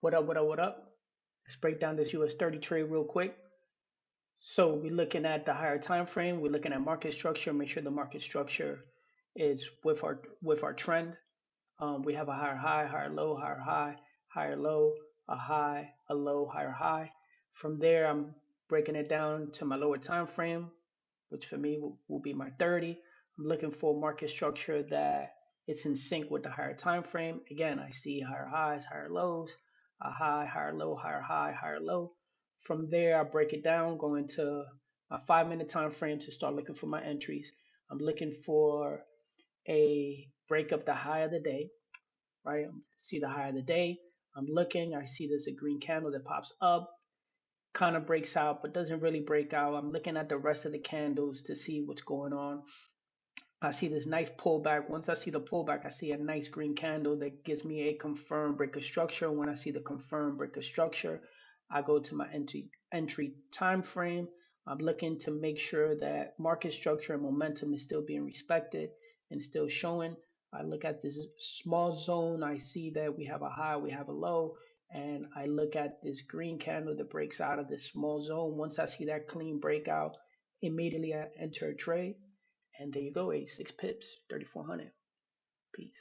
What up? Let's break down this US30 trade real quick. So we're looking at the higher time frame. We're looking at market structure. Make sure the market structure is with our trend. We have a higher low, higher low, a high, a low, higher high. From there, I'm breaking it down to my lower time frame, which for me will be my 30. I'm looking for market structure that it's in sync with the higher time frame. Again, I see higher highs, higher lows, a high, higher low, higher high, higher low. From there, I break it down, go into my 5 minute time frame to start looking for my entries. I'm looking for a break of the high of the day, right? See the high of the day. I'm looking, I see there's a green candle that pops up, kind of breaks out, but doesn't really break out. I'm looking at the rest of the candles to see what's going on. I see this nice pullback. Once I see the pullback, I see a nice green candle that gives me a confirmed break of structure. When I see the confirmed break of structure, I go to my entry time frame. I'm looking to make sure that market structure and momentum is still being respected and still showing. I look at this small zone. I see that we have a high, we have a low, and I look at this green candle that breaks out of this small zone. Once I see that clean breakout, immediately I enter a trade. And there you go, 86 pips, 3,400. Peace.